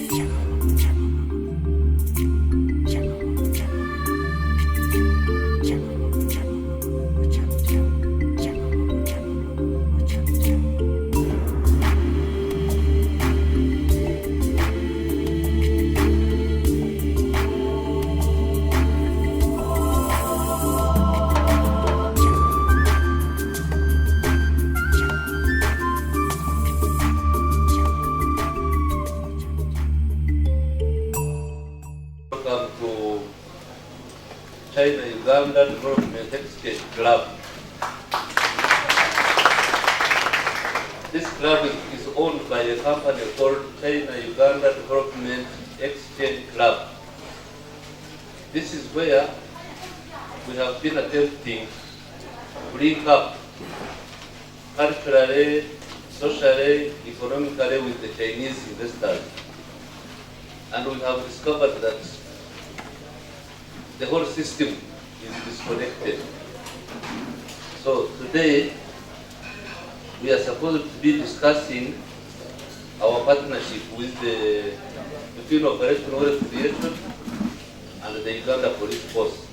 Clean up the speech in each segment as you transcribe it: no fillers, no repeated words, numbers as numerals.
Welcome to China-Uganda Development Exchange Club. This club is owned by a company called China-Uganda Development Exchange Club. This is where we have been attempting to link up culturally, socially, economically with the Chinese investors. And we have discovered that the whole system is disconnected. So today, we are supposed to be discussing our partnership with between Operation Wealth Creation and the Uganda Police Force.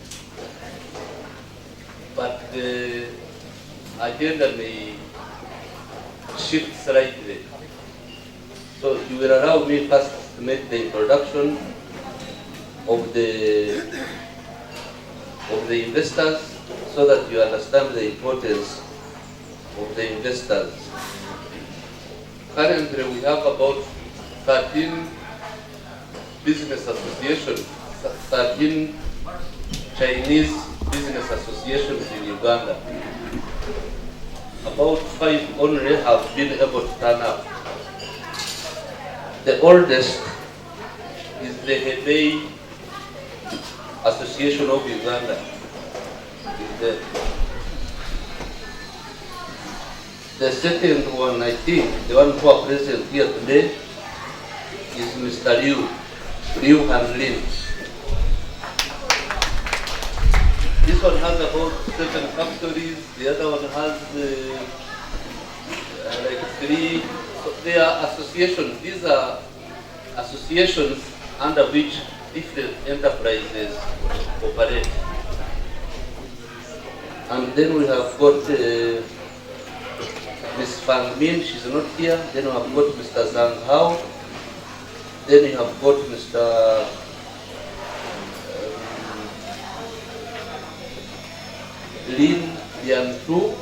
But the agenda may shift slightly. So you will allow me first to make the introduction of the investors so that you understand the importance of the investors. Currently we have about 13 business associations, 13 Chinese business associations in Uganda. About 5 only have been able to turn up. The oldest is the Hebei Association of Uganda. The second one, I think, the one who are present here today, is Mr. Liu Hanlin. This one has about 7 factories, the other one has like 3. So they are associations. These are associations under which different enterprises operate. And then we have got Ms. Fang Min, she's not here. Then we have got Mr. Zhang Hao. Then we have got Mr. Lin Lian Tu.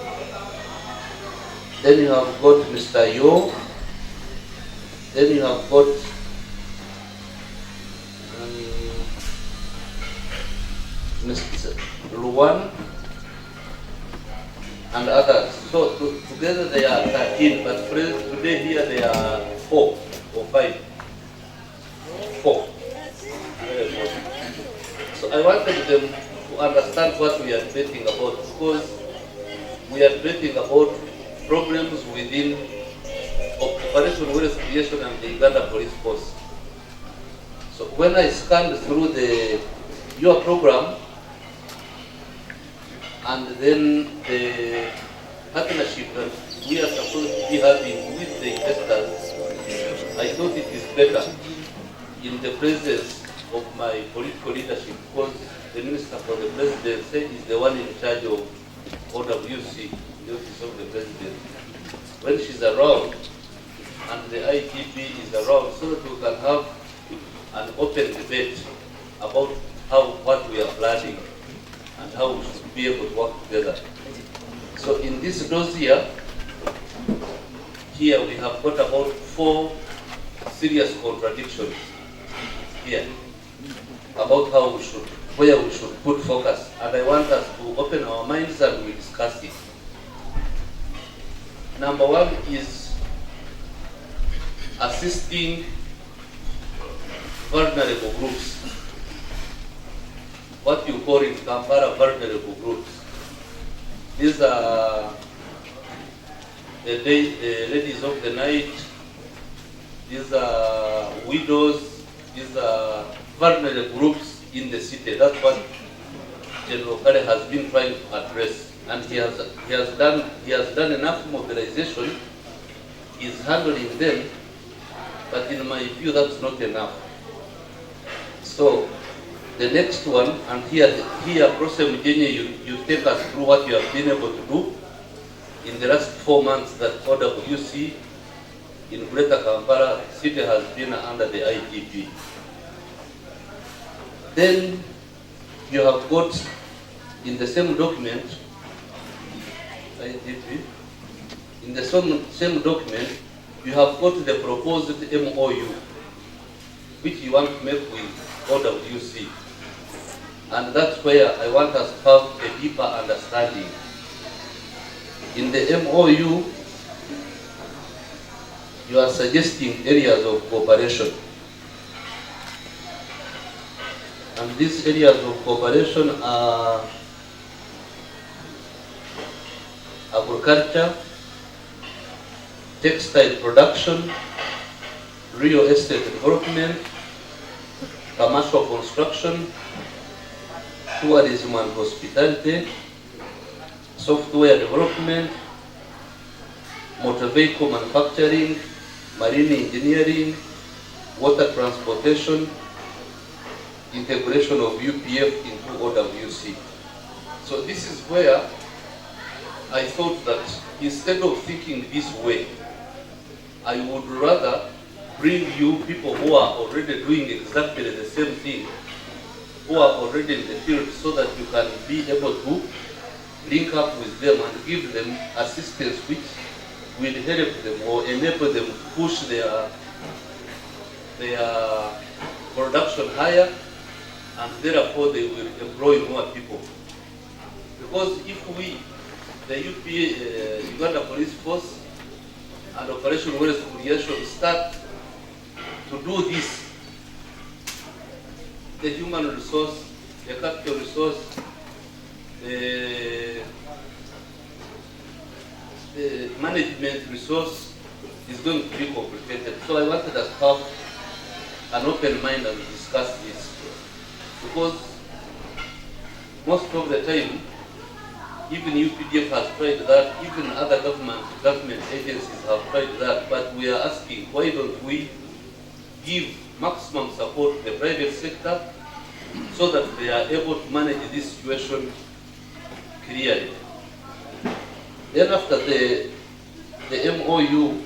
Then you have got Mr. Yo. Then you have got Mr. Luan and others. So together they are 13, but today here they are 4 or 5. 4. So I wanted them to understand what we are debating about, because we are debating about problems within Operation Wealth Creation and the Uganda Police Force. So when I scanned through your program and then the partnership that we are supposed to be having with the investors, I thought it is better in the presence of my political leadership, because the Minister for the Presidency is the one in charge of OWC, the Office of the President. When she's around and the ITB is around, so that we can have an open debate about what we are planning and how we should be able to work together. So in this dossier, here we have got about 4 serious contradictions here about where we should put focus. And I want us to open our minds and we discuss it. Number 1 is assisting vulnerable groups. What you call in Kampala vulnerable groups. These are the ladies of the night, these are widows, these are vulnerable groups in the city. That's what General Kale has been trying to address. And he has done enough mobilization. He's handling them, But in my view, that's not enough. So the next one, and here Professor Mujeni, you take us through what you have been able to do in the last 4 months that OWC in Greater Kampala City has been under the IDP. Then you have got in the same document, IDP, in the same document, you have got the proposed MOU, which you want to make with OWC. And that's where I want us to have a deeper understanding. In the MOU, you are suggesting areas of cooperation. And these areas of cooperation are agriculture, textile production, real estate development, commercial construction, tourism and hospitality, software development, motor vehicle manufacturing, marine engineering, water transportation, integration of UPF into OWC. So this is where I thought that instead of thinking this way, I would rather bring you people who are already doing exactly the same thing, who are already in the field, so that you can be able to link up with them and give them assistance which will help them or enable them to push their production higher, and therefore they will employ more people. Because if we, the Uganda Police Force and Operation Wealth Creation start to do this, the human resource, the capital resource, the management resource is going to be complicated. So I wanted us to have an open mind and discuss this. Because most of the time, even UPDF has tried that, even other government agencies have tried that, but we are asking, why don't we give maximum support to the private sector so that they are able to manage this situation clearly. Then after the MOU,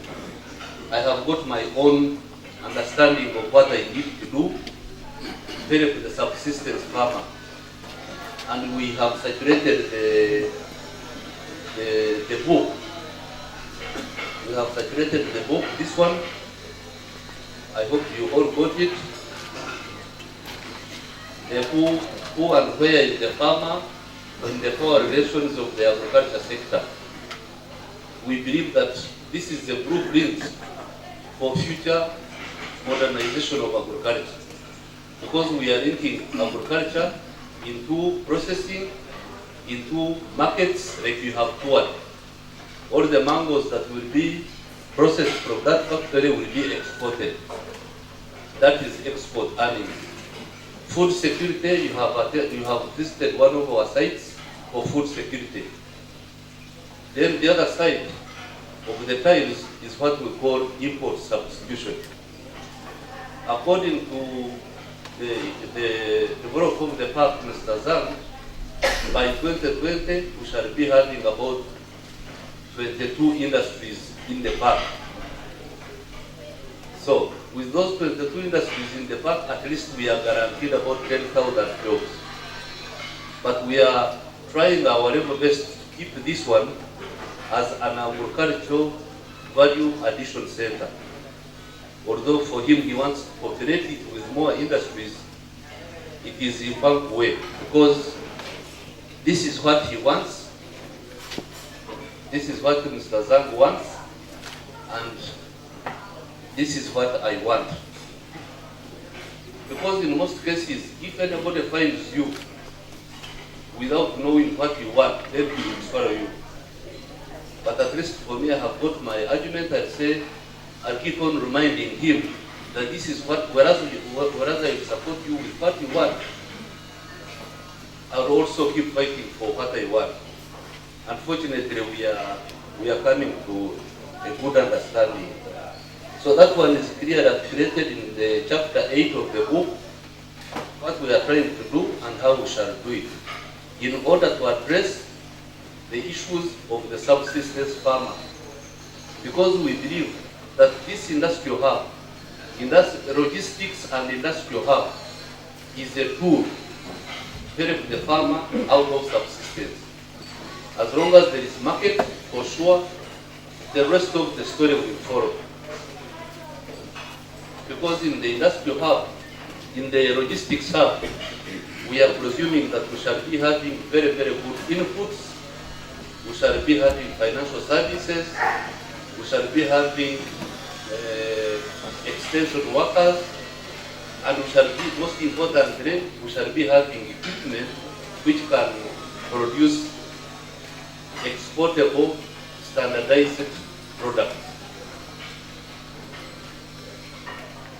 I have got my own understanding of what I need to do to help the subsistence farmer. And we have saturated the book. We have saturated the book. This one, I hope you all got it. The who and where is the farmer in the power relations of the agriculture sector. We believe that this is the blueprint for future modernization of agriculture, because we are linking agriculture into processing, into markets like you have toured. All the mangoes that will be processed from that factory will be exported. That is export earnings. Food security, you have visited one of our sites for food security. Then the other side of the tiles is what we call import substitution. According to the developer of the park, Mr. Zhang, by 2020 we shall be having about 22 industries in the park. So with those 22 industries in the park, at least we are guaranteed about 10,000 jobs. But we are trying our level best to keep this one as an agricultural value addition center. Although for him he wants to populate it with more industries, it is in fact way, because this is what he wants, this is what Mr. Zhang wants, and this is what I want. Because in most cases, if anybody finds you without knowing what you want, then he will swallow you. But at least for me, I have got my argument. I say, I'll keep on reminding him that this is what, whereas I support you with what you want, I'll also keep fighting for what I want. Unfortunately, we are coming to a good understanding. So that one is clearly articulated in the chapter 8 of the book, what we are trying to do and how we shall do it, in order to address the issues of the subsistence farmer. Because we believe that this industrial hub, logistics and industrial hub, is a tool to help the farmer out of subsistence. As long as there is market, for sure, the rest of the story will follow. Because in the industrial hub, in the logistics hub, we are presuming that we shall be having very, very good inputs. We shall be having financial services. We shall be having extension workers. And we shall be, most importantly, we shall be having equipment which can produce exportable, standardized products.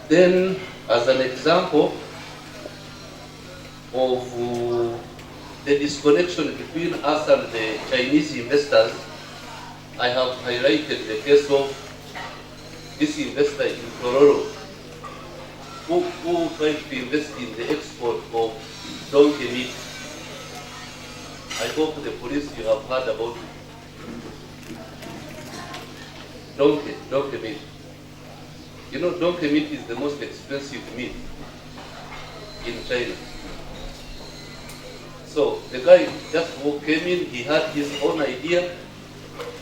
Then, as an example of the disconnection between us and the Chinese investors, I have highlighted the case of this investor in Tororo who tried to invest in the export of donkey meat. I hope the police, you have heard about it. Donkey meat. You know, donkey meat is the most expensive meat in China. So the guy just came in, he had his own idea.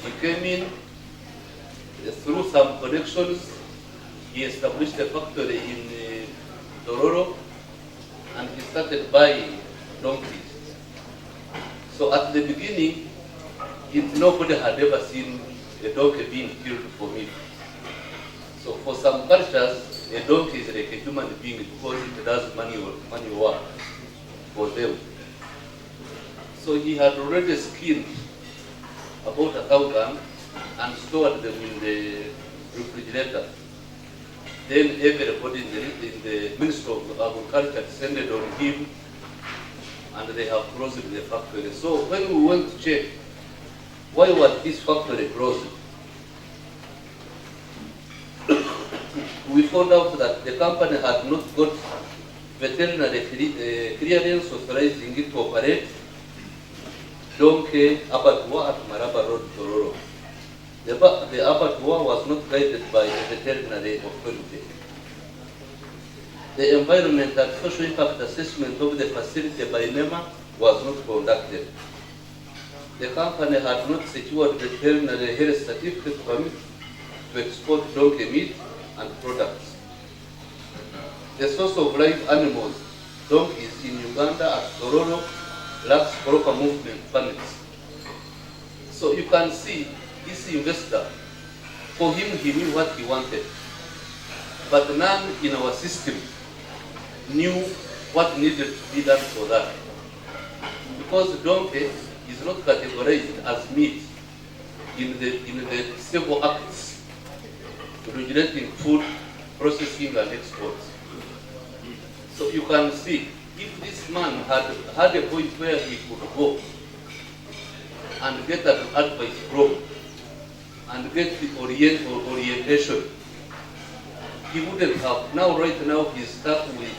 He came in through some connections. He established a factory in Tororo and he started buying donkeys. So at the beginning, nobody had ever seen a donkey being killed for meat. So for some cultures, a donkey is like a human being because it does manual work for them. So he had already skinned about 1,000 and stored them in the refrigerator. Then everybody in the Ministry of Agriculture descended on him and they have closed the factory. So when we went to check, why was this factory closed? We found out that the company had not got veterinary clearance authorizing it to operate donkey abattoir at Maraba Road, Tororo. The abattoir was not guided by the veterinary authority. The environmental and social impact assessment of the facility by NEMA was not conducted. The company had not secured veterinary health certificate permit to export donkey meat and products. The source of live animals, donkeys in Uganda at Tororo, lacks proper movement permits. So you can see this investor, for him he knew what he wanted, but none in our system knew what needed to be done for that. Because donkey is not categorized as meat in the several acts regulating food, processing and exports. So you can see, if this man had a point where he could go and get an advice from and get the orientation, he wouldn't have. Now, right now, he's stuck with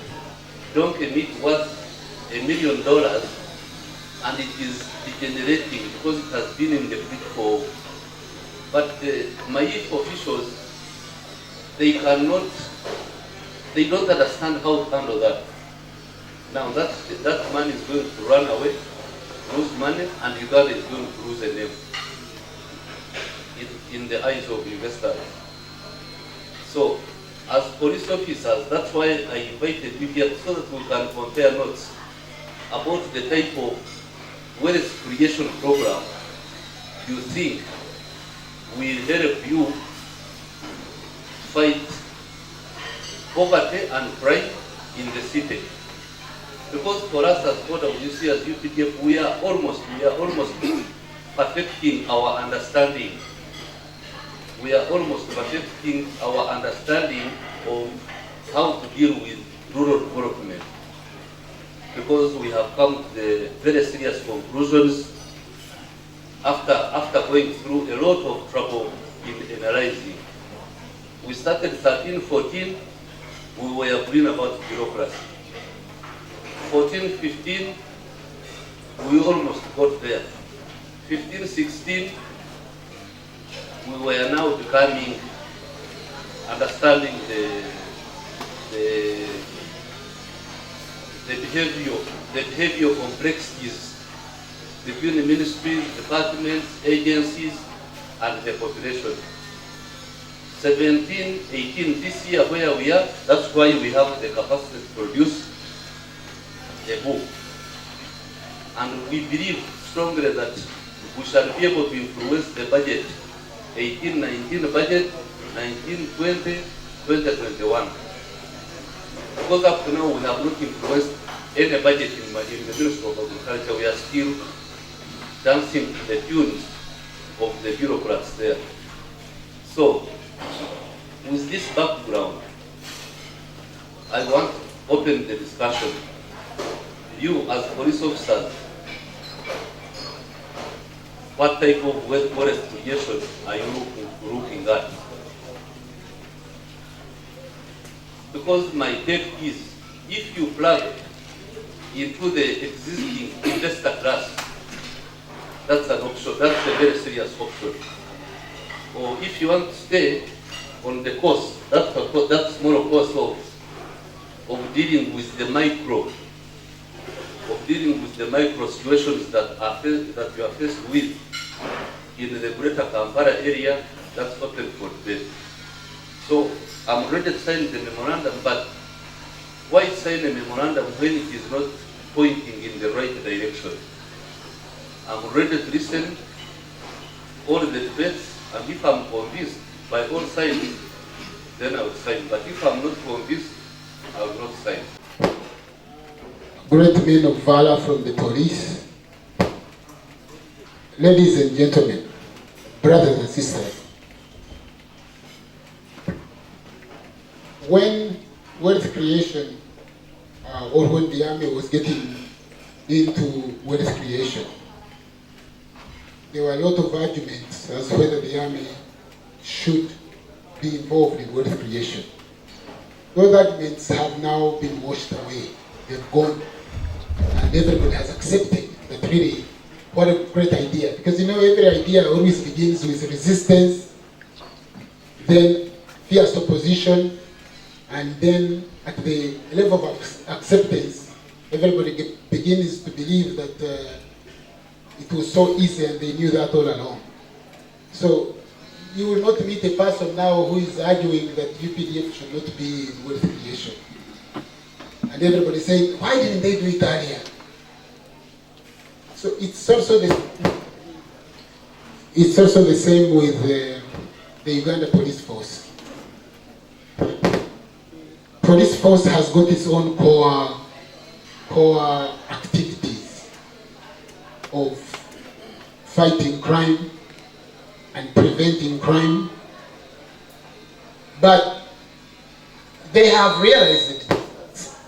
donkey meat worth $1 million and it is degenerating because it has been in the fridge for. But the Maif officials, they don't understand how to handle that. Now that man is going to run away, lose money, and Uganda is going to lose a name in the eyes of investors. So, as police officers, that's why I invited you here so that we can compare notes about the type of wealth creation program you think will help you fight poverty and crime in the city. Because for us as OWC, as UPDF, we are almost perfecting our understanding. We are almost perfecting our understanding of how to deal with rural development. Because we have come to the very serious conclusions after going through a lot of trouble in analyzing We started 13, 14, we were worrying about bureaucracy. 14, 15, we almost got there. 15, 16, we were now becoming, understanding the behavior complexities between the ministries, departments, agencies, and the population. 17, 18, this year where we are, that's why we have the capacity to produce a book. And we believe strongly that we shall be able to influence the budget, 18, 19 budget, 19, 20, 2021. Because up to now we have not influenced any budget in the Ministry of Agriculture. We are still dancing to the tunes of the bureaucrats there. So, with this background, I want to open the discussion. You as police officers, what type of forest creation are you looking at? Because my take is, if you plug into the existing investor class, that's an option, that's a very serious option. Or if you want to stay on the course, that smaller course of dealing with the micro, situations that you are faced with in the greater Kampala area, that's open for debate. So I'm ready to sign the memorandum, but why sign a memorandum when it is not pointing in the right direction? I'm ready to listen all the debates, and if I'm convinced by all sides, then I will sign. But if I'm not convinced, I will not sign. Great men of valor from the police, ladies and gentlemen, brothers and sisters, when wealth creation, or when the army was getting into wealth creation, there were a lot of arguments as to whether the army should be involved in wealth creation. Those arguments have now been washed away. They've gone, and everybody has accepted that really, what a great idea. Because you know, every idea always begins with resistance, then fierce opposition, and then at the level of acceptance, everybody begins to believe that it was so easy and they knew that all along. So you will not meet a person now who is arguing that UPDF should not be in wealth creation. And everybody saying, why didn't they do it earlier? So it's also the same with the Uganda Police Force. Police force has got its own core activities of fighting crime and preventing crime, but they have realized it,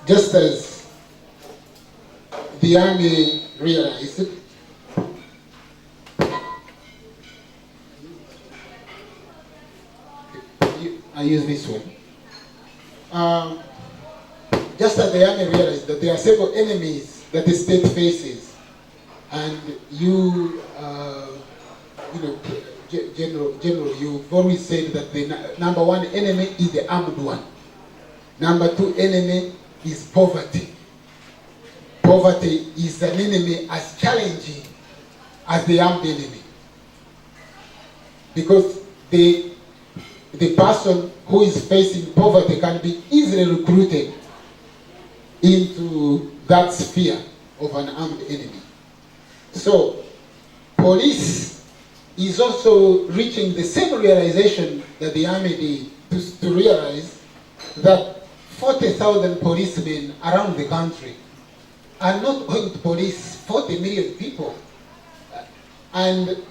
just as the army realized it. I use this one. Just as the army realized that there are several enemies that the state faces, and you know, General, you've always said that the number one enemy is the armed one. Number two enemy is poverty. Poverty is an enemy as challenging as the armed enemy. Because the person who is facing poverty can be easily recruited into that sphere of an armed enemy. So, police is also reaching the same realization that the army did, to realize that 40,000 policemen around the country are not going to police 40 million people. And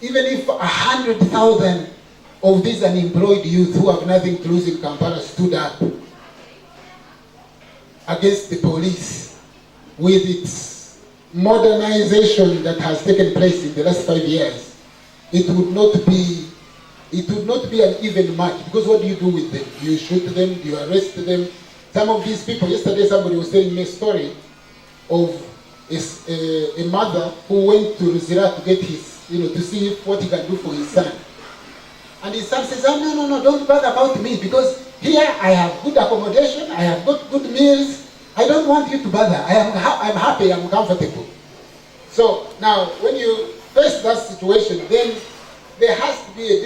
even if 100,000 of these unemployed youth who have nothing to lose in Kampala stood up against the police with its modernization that has taken place in the last 5 years, it would not be it would not be an even match, because what do you do with them? Do you shoot them? Do you arrest them? Some of these people, yesterday somebody was telling me a story of a mother who went to Ruzira to get his, to see what he can do for his son. And his son says, oh, no, don't bother about me, because here I have good accommodation, I have got good meals, I don't want you to bother. I'm happy, I'm comfortable. So now, when you face that situation, then there has to be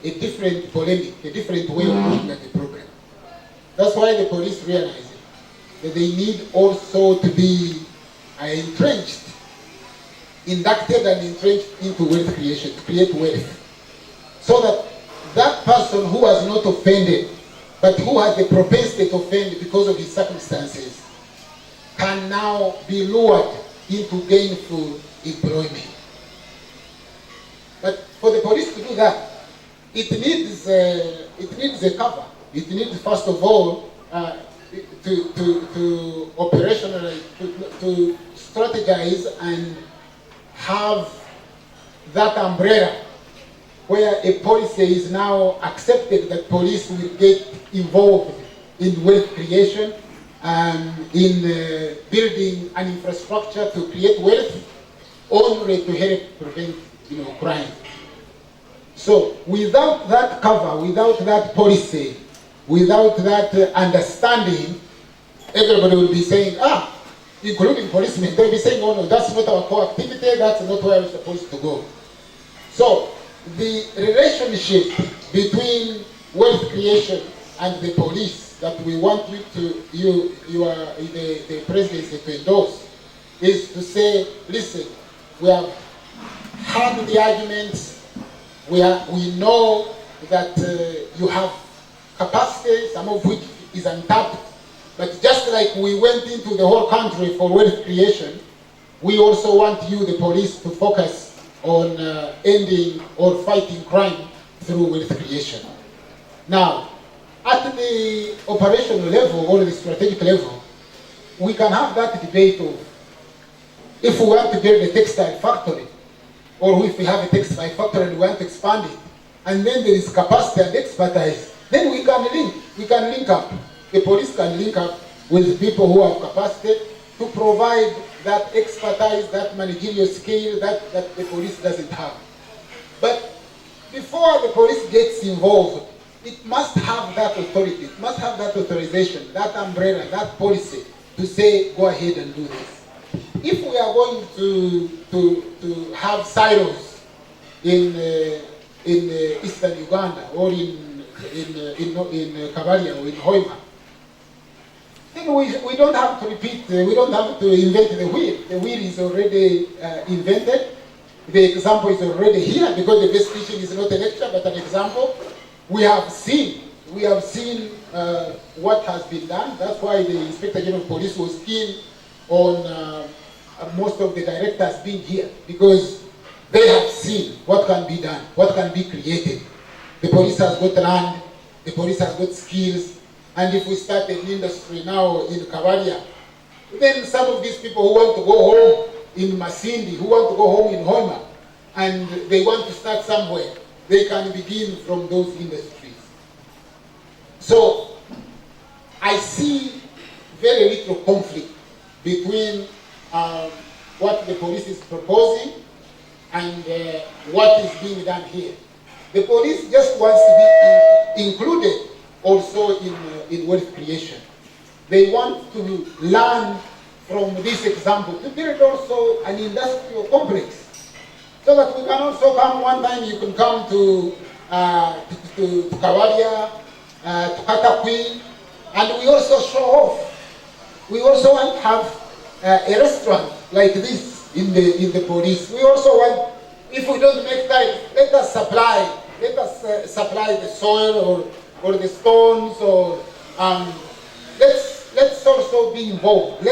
a different polemic, a different way of looking at the problem. That's why the police realize it, that they need also to be inducted and entrenched into wealth creation, to create wealth. So that that person who has not offended, but who has the propensity to offend because of his circumstances, can now be lured into gainful employment. But for the police to do that, it needs a cover. It needs, first of all, to operationalize, to strategize and have that umbrella where a policy is now accepted that police will get involved in wealth creation, in building an infrastructure to create wealth, only to help prevent crime. So without that cover, without that policy, without that understanding, everybody will be saying, including policemen, they'll be saying, oh no, that's not our core activity, that's not where we're supposed to go. So the relationship between wealth creation and the police that we want you are the presidency to endorse is to say, listen, we have heard the arguments, we know that you have capacity, some of which is untapped, but just like we went into the whole country for wealth creation, we also want you, the police, to focus on ending or fighting crime through wealth creation. Now, at the operational level or the strategic level, we can have that debate of if we want to build a textile factory, or if we have a textile factory and we want to expand it, and then there is capacity and expertise, then we can link up. The police can link up with people who have capacity to provide that expertise, that managerial skill that the police doesn't have. But before the police gets involved, it must have that authority, it must have that authorization, that umbrella, that policy to say, go ahead and do this. If we are going to have silos in eastern Uganda or in Kabaria or in Hoima, then we don't have to repeat, we don't have to invent the wheel. The wheel is already invented. The example is already here, because the best teaching is not a lecture but an example. We have seen what has been done. That's why the Inspector General of Police was keen on most of the directors being here, because they have seen what can be done, what can be created. The police has got land, the police has got skills, and if we start an industry now in Kabaria, then some of these people who want to go home in Masindi, who want to go home in Hoima, and they want to start somewhere, they can begin from those industries. So I see very little conflict between what the police is proposing and what is being done here. The police just wants to be included also in wealth creation. They want to learn from this example to build also an industrial complex, so that we can also come one time, you can come to Kawalia, to Katakwi, and we also show off. We also want to have a restaurant like this in the police. We also want, if we don't make time, let us supply the soil or the stones, or let's also be involved.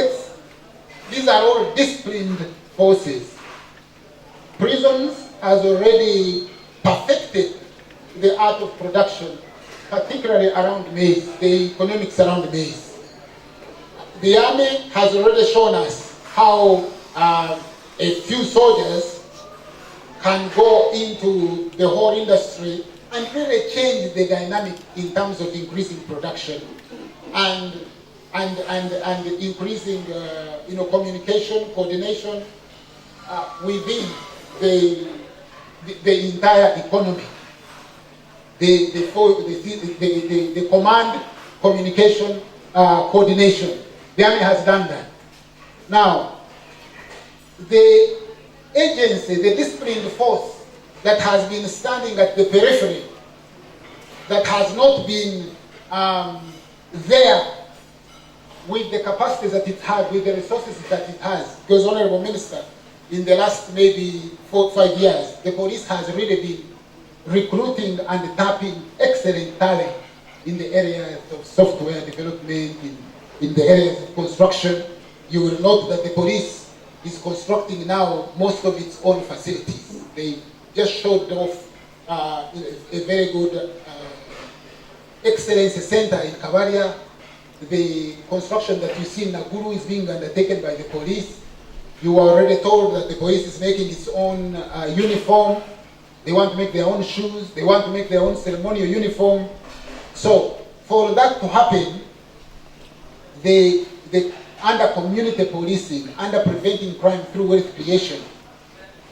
These are all disciplined forces. Prisons has already perfected the art of production, particularly around maize, the economics around maize. The army has already shown us how a few soldiers can go into the whole industry and really change the dynamic in terms of increasing production and increasing communication, coordination within the entire economy. The command, communication, coordination. The Army has done that. Now, the agency, the disciplined force that has been standing at the periphery, that has not been there with the capacities that it has, with the resources that it has. Because, Honorable Minister, in the last maybe 4 or 5 years, the police has really been recruiting and tapping excellent talent in the areas of software development, in the areas of construction. You will note that the police is constructing now most of its own facilities. They just showed off a very good excellence center in Kabaria. The construction that you see in Naguru is being undertaken by the police. You were already told that the police is making its own uniform. They want to make their own shoes. They want to make their own ceremonial uniform. So for that to happen, under community policing, under preventing crime through wealth creation,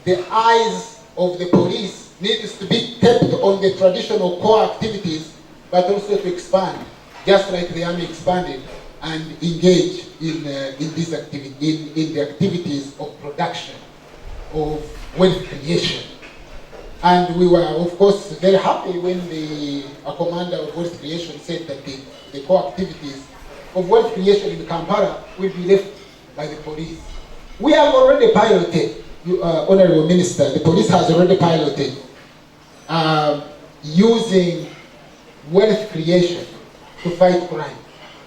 the eyes of the police needs to be kept on the traditional core activities, but also to expand, just like the Army expanded and engage in these activities, in the activities of production, of wealth creation. And we were, of course, very happy when the commander of wealth creation said that the core activities of wealth creation in Kampala will be left by the police. We have already piloted, Honorable Minister, the police has already piloted using wealth creation to fight crime,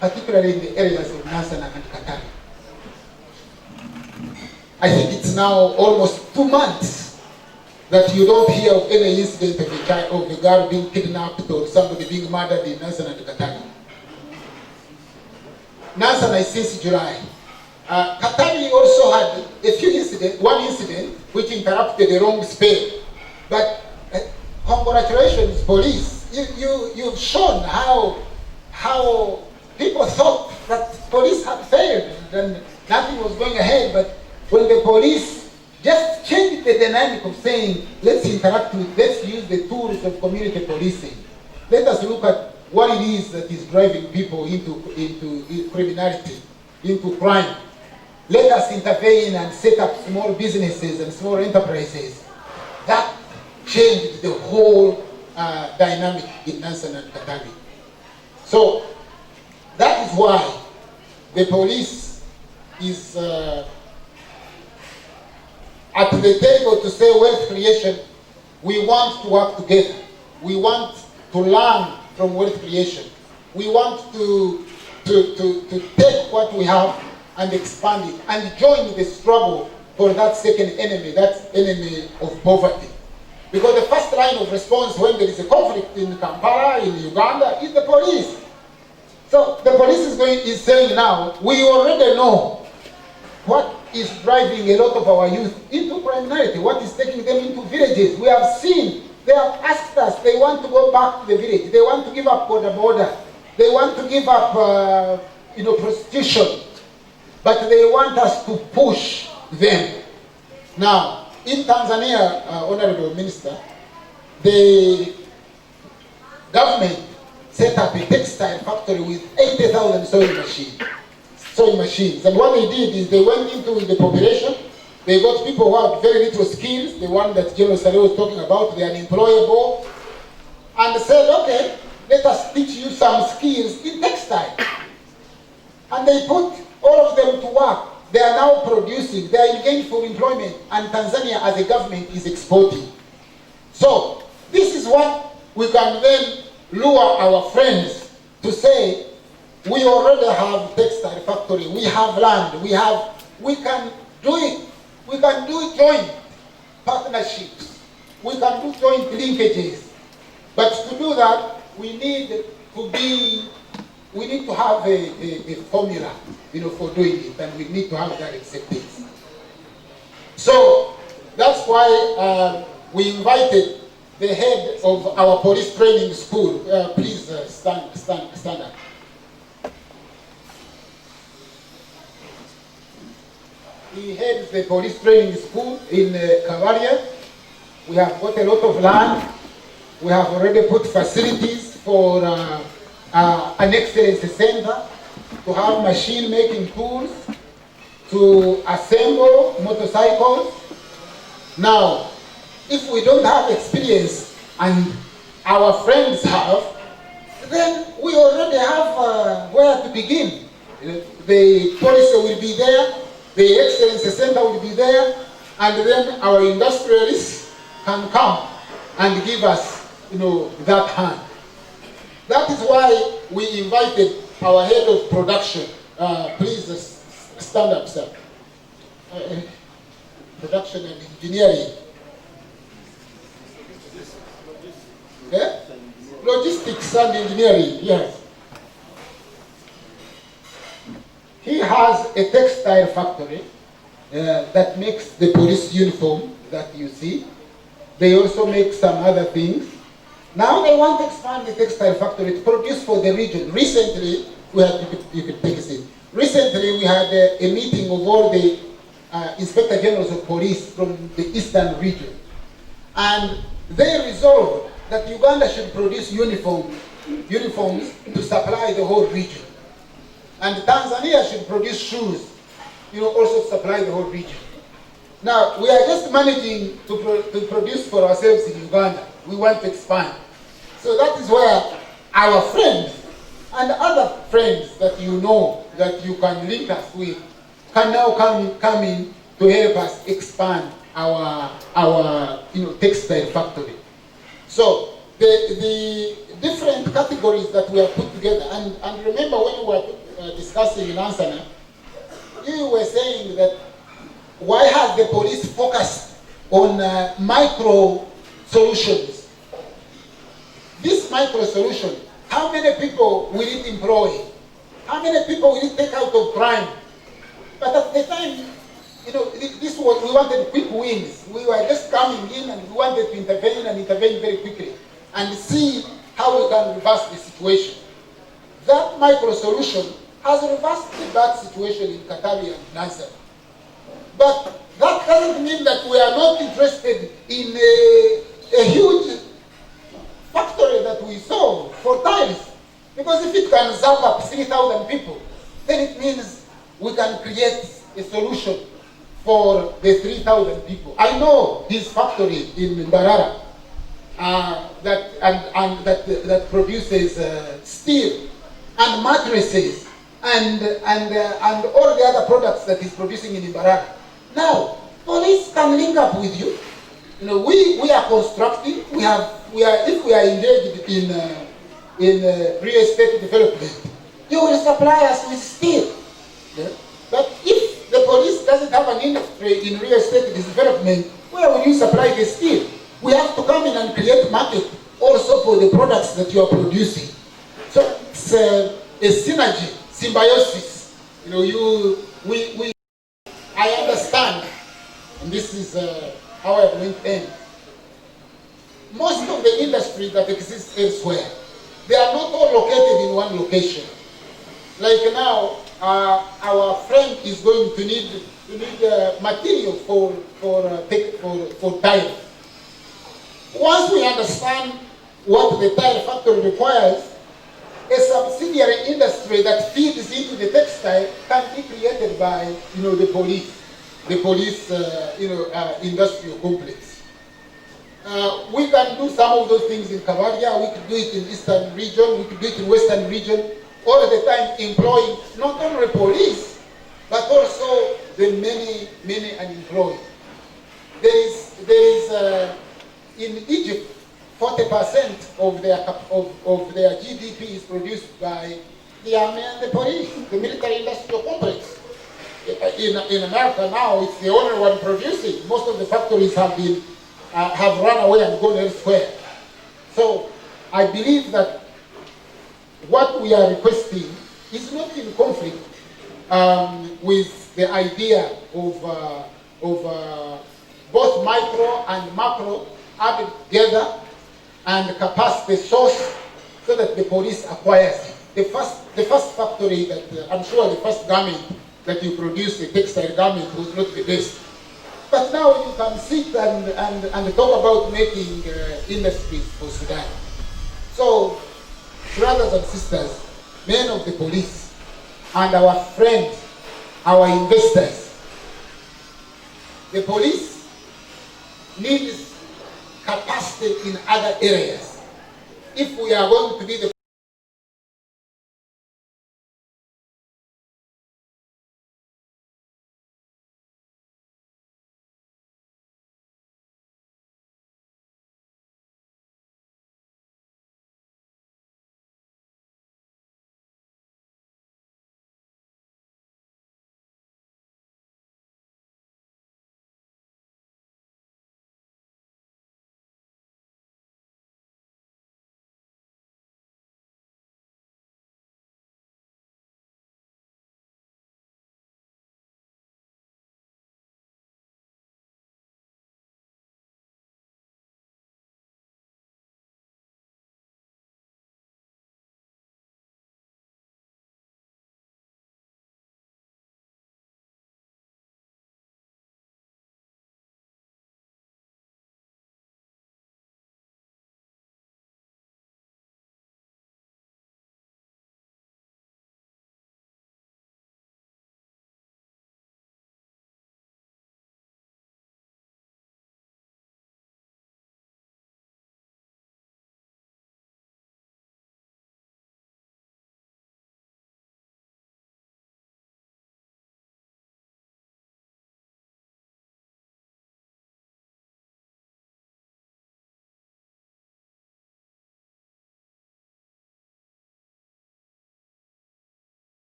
particularly in the areas of Nansana and Katari. I think it's now almost 2 months that you don't hear of any incident of a girl being kidnapped or somebody being murdered in Nansana and Katari. Nansana is since July. Katari also had one incident which interrupted the wrong spell. But congratulations, police. You've shown how people thought that police had failed and nothing was going ahead. But when the police just changed the dynamic of saying, let's use the tools of community policing. Let us look at what it is that is driving people into criminality, into crime. Let us intervene and set up small businesses and small enterprises. That changed the whole dynamic in Nansana and Katavi. So that is why the police is at the table to say wealth creation. We want to work together. We want to learn from wealth creation. We want to take what we have and expand it and join the struggle for that second enemy, that enemy of poverty. Because the first line of response when there is a conflict in Kampala, in Uganda, is the police. So the police is saying now, we already know what is driving a lot of our youth into criminality, what is taking them into villages. We have seen, they have asked us, they want to go back to the village. They want to give up border. They want to give up prostitution. But they want us to push them. Now, in Tanzania, Honorable Minister, the government set up a textile factory with 80,000 sewing machines. And what they did is they went into the population. They got people who have very little skills, the one that General Sare was talking about, the unemployable, and said, okay, let us teach you some skills in textile. And they put all of them to work. They are now producing, they are in gainful employment, and Tanzania as a government is exporting. So this is what we can then lure our friends to say, we already have textile factory, we have land, we can do it. We can do joint partnerships. We can do joint linkages. But to do that, we need to have a formula, for doing it, and we need to have that acceptance. So that's why we invited the head of our police training school. Please stand up. He heads the police training school in Cavaria. We have got a lot of land. We have already put facilities for an excellence center to have machine making tools, to assemble motorcycles. Now, if we don't have experience and our friends have, then we already have where to begin. The police will be there, the excellence center will be there, and then our industrialists can come and give us, that hand. That is why we invited our head of production. Please stand up, sir. Production and engineering. Logistics and engineering, yes. He has a textile factory that makes the police uniform that you see. They also make some other things. Now they want to expand the textile factory to produce for the region. Recently, you could take a seat. Recently, we had a meeting of all the Inspector Generals of Police from the Eastern region. And they resolved that Uganda should produce uniforms to supply the whole region. And Tanzania should produce shoes, also to supply the whole region. Now, we are just managing to produce for ourselves in Uganda. We want to expand. So that is where our friends and other friends that that you can link us with can now come in to help us expand our textile factory. So the different categories that we have put together, and remember when we were discussing in Ansana, you were saying that why has the police focused on micro solutions? This micro solution, how many people will it employ? How many people will it take out of crime? But at the time, this was, we wanted quick wins. We were just coming in and we wanted to intervene very quickly and see how we can reverse the situation. That micro solution has reversed the bad situation in Katavi and Nansa. But that doesn't mean that we are not interested in a huge factory that we saw for tiles. Because if it can zap up 3,000 people, then it means we can create a solution for the 3,000 people. I know this factory in Mbarara that produces steel and mattresses and all the other products that is producing in Mbarara. Now, police can link up with you. We are constructing. If we are engaged in real estate development, you will supply us with steel. Yeah? But if the police doesn't have an industry in real estate development, where will you supply the steel? We have to come in and create market also for the products that you are producing. So it's a synergy, symbiosis. I understand, and this is how I'm going to end. Most of the industries that exist elsewhere, they are not all located in one location. Like now, our friend is going to need material for tile. Once we understand what the tile factory requires, a subsidiary industry that feeds into the textile can be created by the police industrial complex. We can do some of those things in Cavaria. We could do it in Eastern region. We could do it in Western region. All the time employing not only police, but also the many unemployed. There is in Egypt, 40% of their GDP is produced by the army and the police, the military industrial complex. In America now, it's the only one producing. Most of the factories have run away and gone elsewhere. So I believe that what we are requesting is not in conflict with the idea of both micro and macro added together and capacity source so that the police acquires it. The first factory that, I'm sure the first garment that you produced, the textile garment, was not the best. But now you can sit and talk about making industries for Sudan. So, brothers and sisters, men of the police, and our friends, our investors, the police needs capacity in other areas. If we are going to be the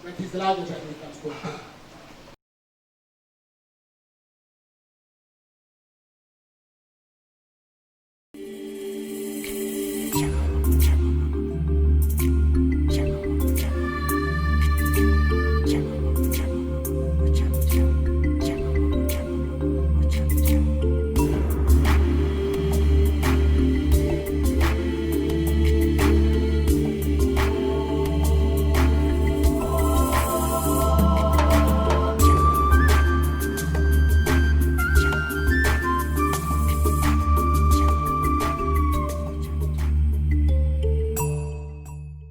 that is larger than we can compare.